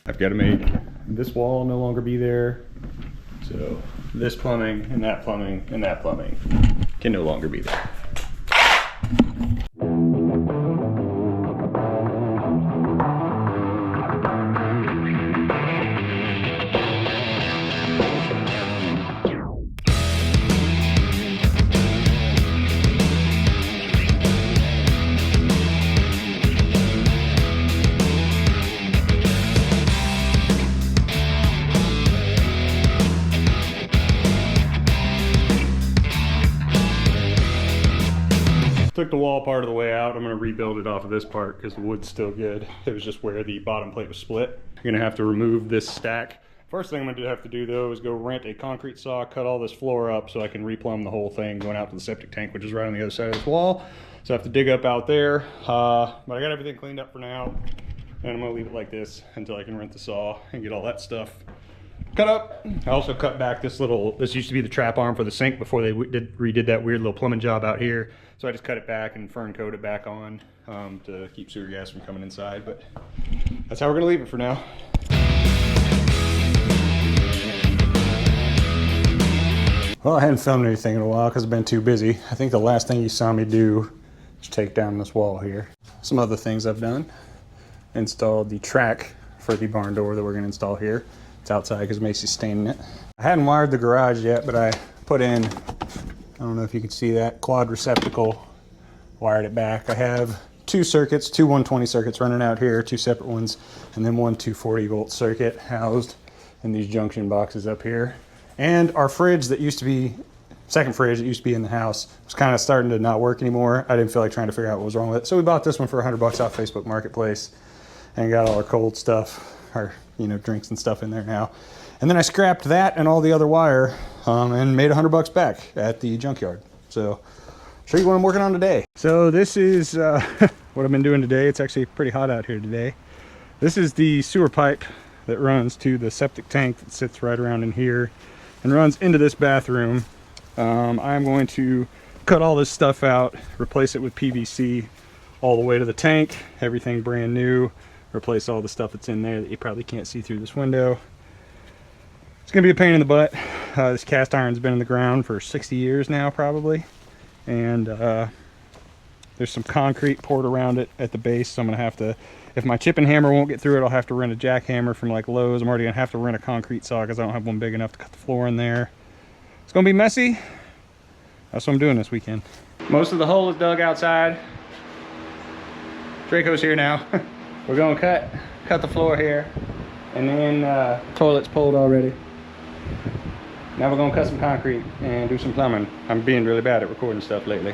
I've got to make this wall no longer be there. So this plumbing and that plumbing and that plumbing can no longer be there. Took the wall part of the way out. I'm going to rebuild it off of this part because the wood's still good. It was just where the bottom plate was split. I'm going to have to remove this stack. First thing I'm going to have to do though is go rent a concrete saw, cut all this floor up so I can replumb the whole thing going out to the septic tank, which is right on the other side of this wall. So I have to dig up out there. But I got everything cleaned up for now. And I'm going to leave it like this until I can rent the saw and get all that stuff cut up. I also cut back this used to be the trap arm for the sink before they redid that weird little plumbing job out here. So I just cut it back and fern coat it back on to keep sewer gas from coming inside. But that's how we're gonna leave it for now. Well, I hadn't filmed anything in a while because I've been too busy. I think the last thing you saw me do is take down this wall here. Some other things I've done. Installed the track for the barn door that we're gonna install here. It's outside because Macy's staining it. I hadn't wired the garage yet, but I put in, I don't know if you can see that, quad receptacle, wired it back. I have two circuits, two 120 circuits running out here, two separate ones, and then one 240 volt circuit housed in these junction boxes up here. And our fridge that used to be, second fridge that used to be in the house, was kind of starting to not work anymore. I didn't feel like trying to figure out what was wrong with it. So we bought this one for $100 off Facebook Marketplace and got all our cold stuff, our drinks and stuff in there now. And then I scrapped that and all the other wire and made $100 back at the junkyard. So show you what I'm working on today. So this is what I've been doing today. It's actually pretty hot out here today. This is the sewer pipe that runs to the septic tank that sits right around in here and runs into this bathroom. I'm going to cut all this stuff out, replace it with PVC all the way to the tank, everything brand new. Replace all the stuff that's in there that you probably can't see through this window. It's gonna be a pain in the butt. This cast iron's been in the ground for 60 years now probably. And there's some concrete poured around it at the base, so I'm gonna have to, if my chipping hammer won't get through it, I'll have to rent a jackhammer from like Lowe's. I'm already gonna have to rent a concrete saw because I don't have one big enough to cut the floor in there. It's gonna be messy. That's what I'm doing this weekend. Most of the hole is dug outside. Draco's here now. We're gonna cut the floor here, and then toilet's pulled already. Now we're gonna cut some concrete and do some plumbing. I'm being really bad at recording stuff lately.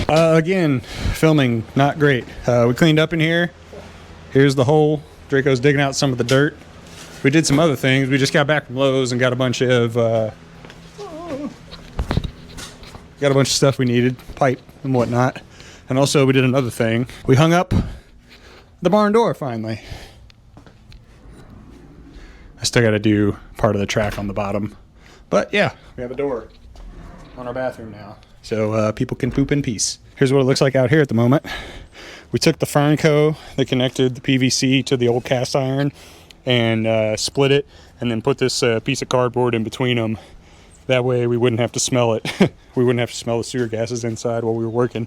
Again, filming not great. We cleaned up in here. Here's the hole. Draco's digging out some of the dirt. We did some other things. We just got back from Lowe's and got a bunch of stuff we needed, pipe and whatnot. And also we did another thing. We hung up the barn door finally. I still got to do part of the track on the bottom, but yeah, we have a door on our bathroom now, so people can poop in peace. Here's what it looks like out here at the moment. We took the Fernco that connected the PVC to the old cast iron and split it, and then put this piece of cardboard in between them. That way we wouldn't have to smell it. We wouldn't have to smell the sewer gases inside while we were working.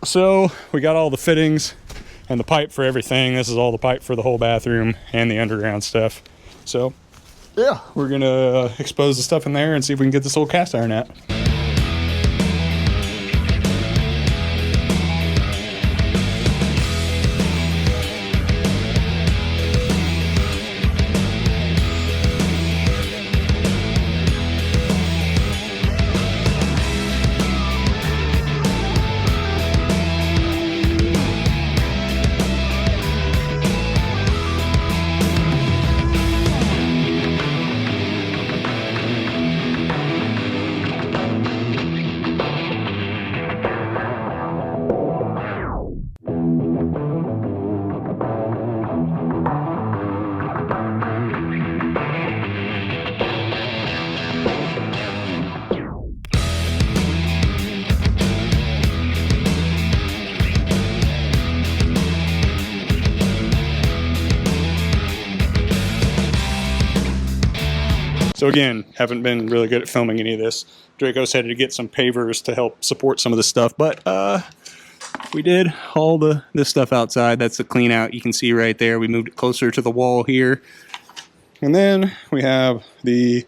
So we got all the fittings And the pipe for everything, this is all the pipe for the whole bathroom and the underground stuff. So yeah, we're gonna expose the stuff in there and see if we can get this old cast iron out. So again, haven't been really good at filming any of this. Draco said to get some pavers to help support some of this stuff, but we did all this stuff outside. That's the clean out you can see right there. We moved it closer to the wall here. And then we have the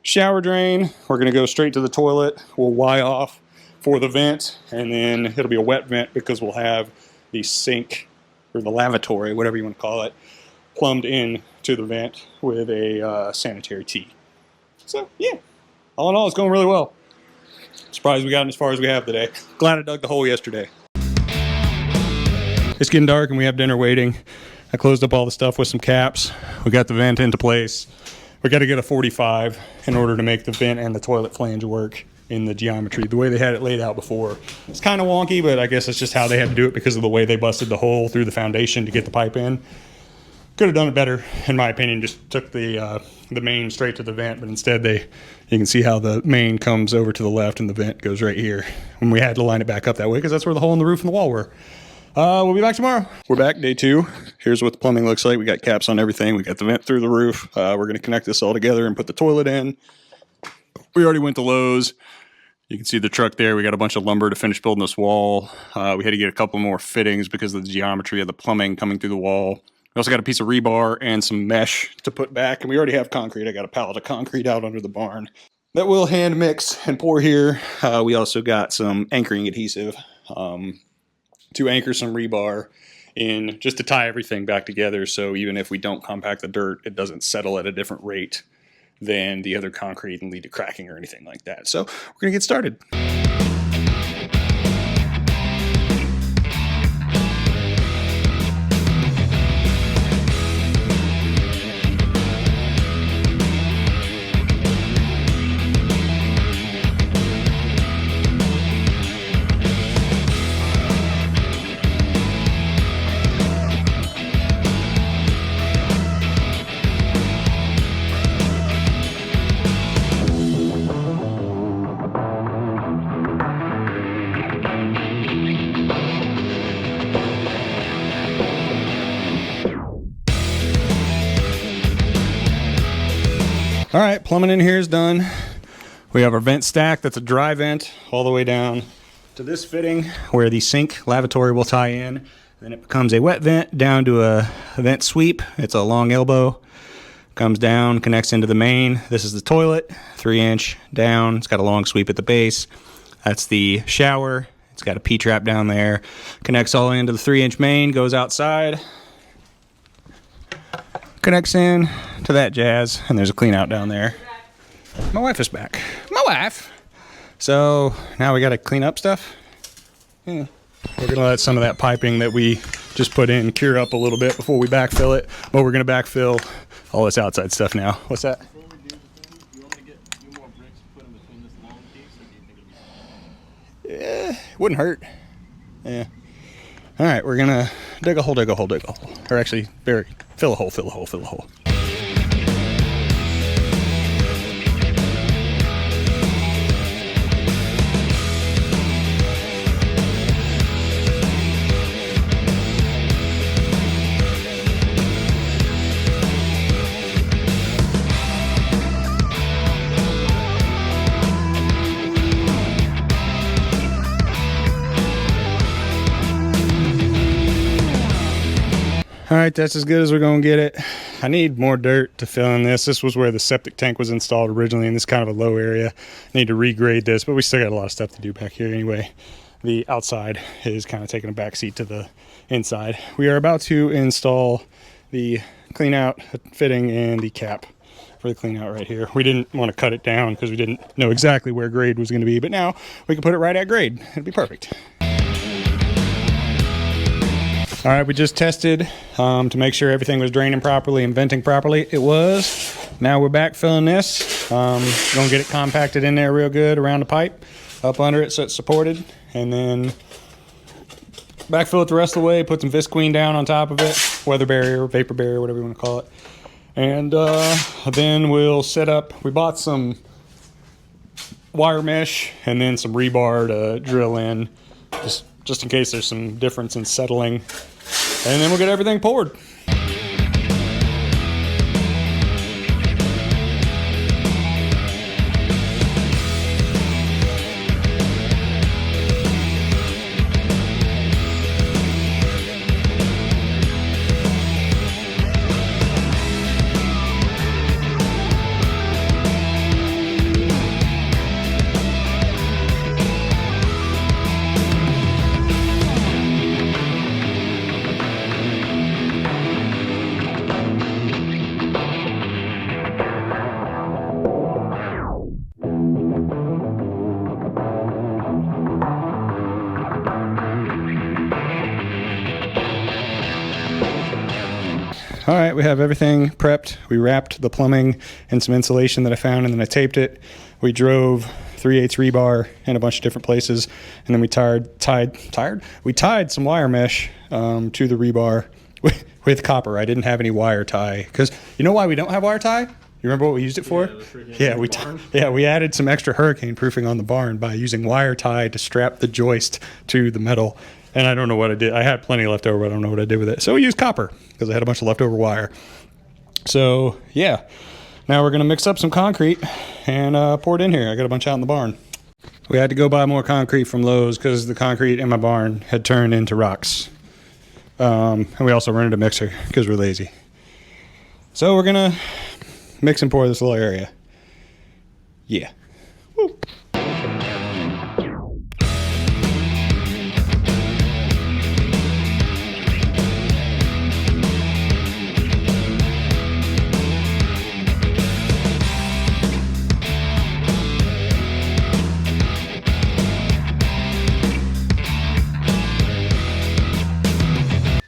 shower drain. We're gonna go straight to the toilet. We'll Y off for the vent, and then it'll be a wet vent because we'll have the sink, or the lavatory, whatever you want to call it, plumbed in to the vent with a sanitary tee. So yeah, all in all, it's going really well. Surprised we got as far as we have today. Glad I dug the hole yesterday. It's getting dark and we have dinner waiting. I closed up all the stuff with some caps. We got the vent into place. We got to get a 45 in order to make the vent and the toilet flange work in the geometry. The way they had it laid out before, it's kind of wonky, but I guess it's just how they had to do it because of the way they busted the hole through the foundation to get the pipe in. Could have done it better, in my opinion. Just took the main straight to the vent, but instead you can see how the main comes over to the left and the vent goes right here. And we had to line it back up that way because that's where the hole in the roof and the wall were. We'll be back tomorrow. We're back, day 2. Here's what the plumbing looks like. We got caps on everything. We got the vent through the roof. We're going to connect this all together and put the toilet in. We already went to Lowe's. You can see the truck there. We got a bunch of lumber to finish building this wall. We had to get a couple more fittings because of the geometry of the plumbing coming through the wall. We also got a piece of rebar and some mesh to put back, and we already have concrete. I got a pallet of concrete out under the barn that we'll hand mix and pour here. We also got some anchoring adhesive to anchor some rebar in, just to tie everything back together, so even if we don't compact the dirt, it doesn't settle at a different rate than the other concrete and lead to cracking or anything like that. So we're gonna get started. All right, plumbing in here is done. We have our vent stack. That's a dry vent all the way down to this fitting where the sink lavatory will tie in. Then it becomes a wet vent down to a vent sweep. It's a long elbow. Comes down, connects into the main. This is the toilet, 3-inch down. It's got a long sweep at the base. That's the shower. It's got a P-trap down there. Connects all into the 3-inch main, goes outside. Connects in to that jazz, and there's a clean out down there. My wife is back. My wife! So now we gotta clean up stuff. Yeah. We're gonna let some of that piping that we just put in cure up a little bit before we backfill it, but we're gonna backfill all this outside stuff now. What's that? Before we do the thing, do you want me to get a few more bricks to put in between this long piece, or do you think it'll be fine? Yeah, wouldn't hurt. Yeah. All right, we're gonna dig a hole, dig a hole, dig a hole. Or actually, fill a hole, fill a hole, fill a hole. All right, that's as good as we're going to get it. I need more dirt to fill in this. This was where the septic tank was installed originally in this kind of a low area. I need to regrade this, but we still got a lot of stuff to do back here anyway. The outside is kind of taking a back seat to the inside. We are about to install the clean out fitting and the cap for the clean out right here. We didn't want to cut it down because we didn't know exactly where grade was going to be, but now we can put it right at grade. It'd be perfect. All right, we just tested to make sure everything was draining properly and venting properly. It was. Now we're back filling this. Gonna get it compacted in there real good around the pipe, up under it so it's supported, and then backfill it the rest of the way, put some Visqueen down on top of it, weather barrier, vapor barrier, whatever you want to call it. And then we'll set up, we bought some wire mesh and then some rebar to drill in, just in case there's some difference in settling. And then we'll get everything poured. All right, we have everything prepped. We wrapped the plumbing in some insulation that I found, and then I taped it. We drove 3/8 rebar in a bunch of different places, and then we tied some wire mesh to the rebar with copper. I didn't have any wire tie because you know why we don't have wire tie? You remember what we used it for? We added some extra hurricane proofing on the barn by using wire tie to strap the joist to the metal. And I don't know what I did. I had plenty left over, but I don't know what I did with it. So we used copper because I had a bunch of leftover wire. So yeah, now we're gonna mix up some concrete and pour it in here. I got a bunch out in the barn. We had to go buy more concrete from Lowe's because the concrete in my barn had turned into rocks. And we also rented a mixer because we're lazy. So we're gonna mix and pour this little area. Yeah. Woo.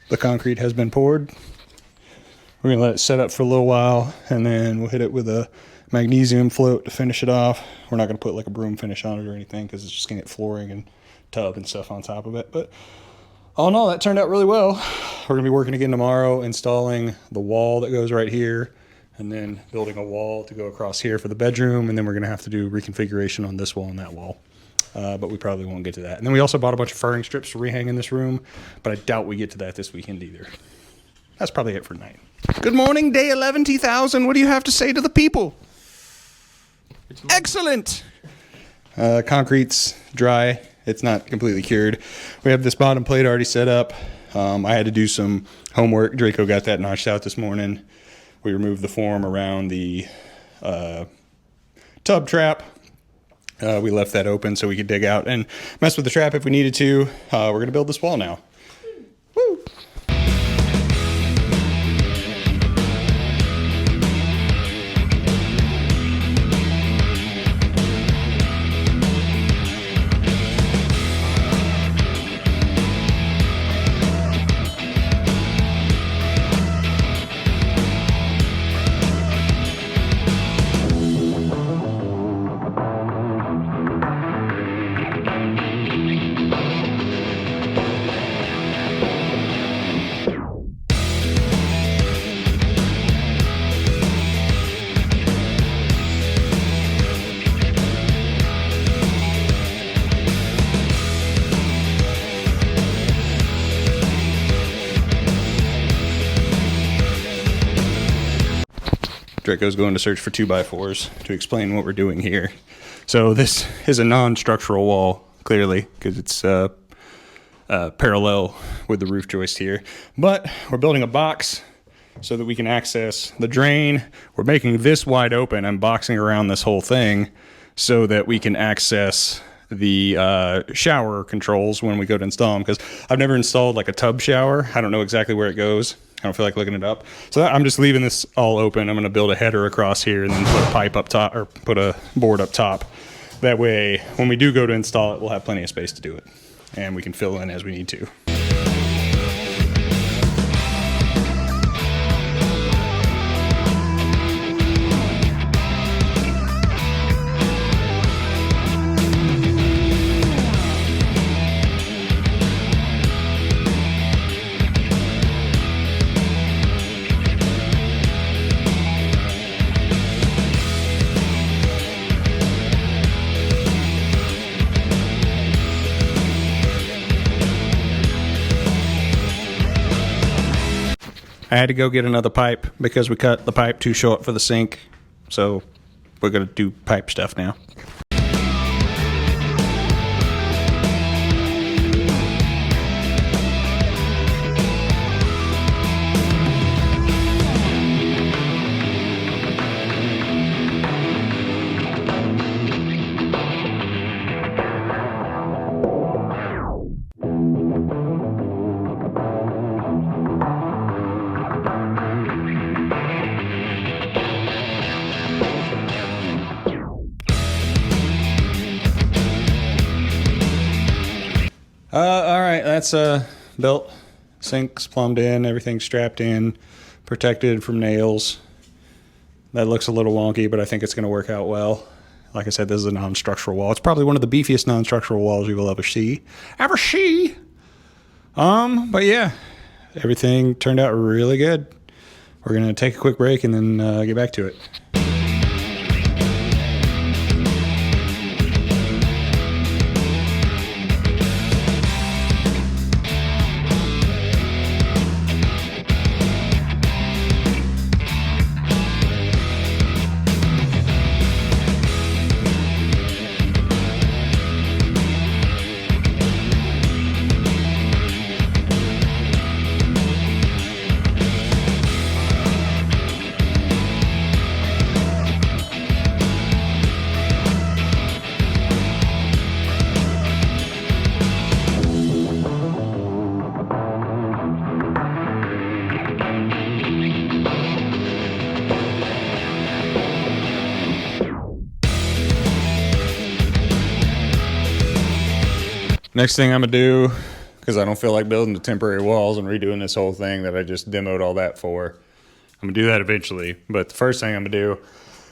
The concrete has been poured. We're gonna let it set up for a little while, and then we'll hit it with a magnesium float to finish it off. We're not gonna put like a broom finish on it or anything because it's just gonna get flooring and tub and stuff on top of it. But all in all, that turned out really well. We're gonna be working again tomorrow, installing the wall that goes right here, and then building a wall to go across here for the bedroom, and then we're gonna have to do reconfiguration on this wall and that wall. But we probably won't get to that. And then we also bought a bunch of furring strips to rehang in this room, but I doubt we get to that this weekend either. That's probably it for tonight. Good morning, day 11,000. What do you have to say to the people? Excellent. Concrete's dry. It's not completely cured. We have this bottom plate already set up. I had to do some homework. Draco got that notched out this morning. We removed the form around the tub trap. We left that open so we could dig out and mess with the trap if we needed to. We're going to build this wall now. Woo! Draco's going to search for 2x4s to explain what we're doing here. So this is a non-structural wall, clearly, because it's parallel with the roof joist here. But we're building a box so that we can access the drain. We're making this wide open. I'm boxing around this whole thing so that we can access the shower controls when we go to install them, because I've never installed like a tub shower. I don't know exactly where it goes. I don't feel like looking it up. So I'm just leaving this all open. I'm going to build a header across here and then put a pipe up top, or put a board up top. That way, when we do go to install it, we'll have plenty of space to do it. And we can fill in as we need to. I had to go get another pipe because we cut the pipe too short for the sink. So we're going to do pipe stuff now. All right, that's built. Sink's plumbed in, everything's strapped in, protected from nails. That looks a little wonky, but I think it's going to work out well. Like I said, this is a non-structural wall. It's probably one of the beefiest non-structural walls you will ever see. But yeah, everything turned out really good. We're going to take a quick break and then get back to it. Next thing I'm going to do, because I don't feel like building the temporary walls and redoing this whole thing that I just demoed all that for. I'm going to do that eventually. But the first thing I'm going to do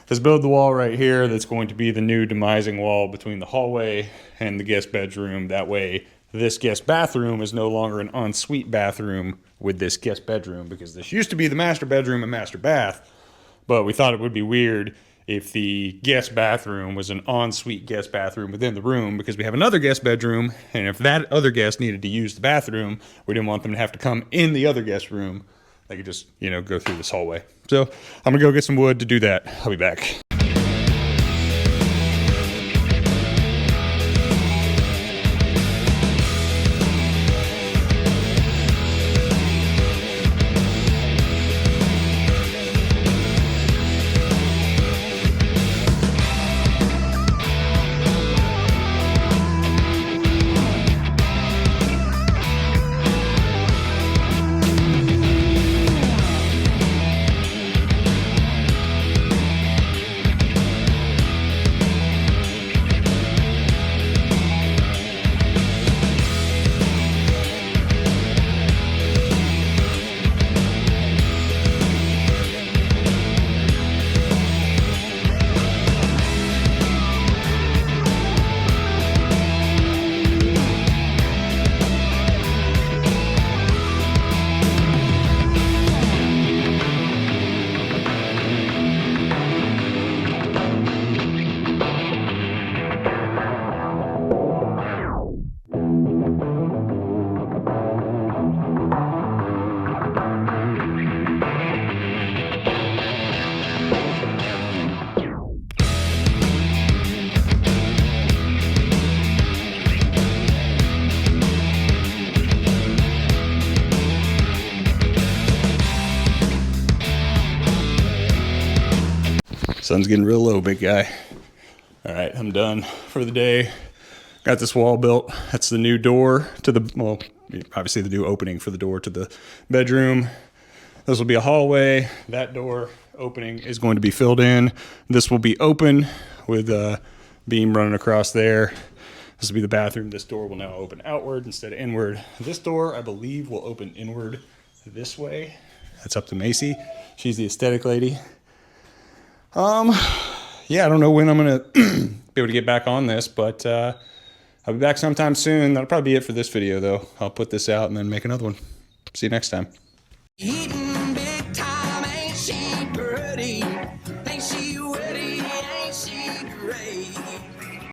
is build the wall right here that's going to be the new demising wall between the hallway and the guest bedroom. That way, this guest bathroom is no longer an ensuite bathroom with this guest bedroom, because this used to be the master bedroom and master bath. But we thought it would be weird if the guest bathroom was an ensuite guest bathroom within the room, because we have another guest bedroom, and if that other guest needed to use the bathroom, we didn't want them to have to come in the other guest room. They could just, go through this hallway. So I'm gonna go get some wood to do that. I'll be back. Sun's getting real low, big guy. All right, I'm done for the day. Got this wall built. That's the new door to the, well, obviously the new opening for the door to the bedroom. This will be a hallway. That door opening is going to be filled in. This will be open with a beam running across there. This will be the bathroom. This door will now open outward instead of inward. This door, I believe, will open inward this way. That's up to Macy. She's the aesthetic lady. Yeah, I don't know when I'm gonna be able to get back on this, but I'll be back sometime soon. That'll probably be it for this video, though. I'll put this out and then make another one. See you next time.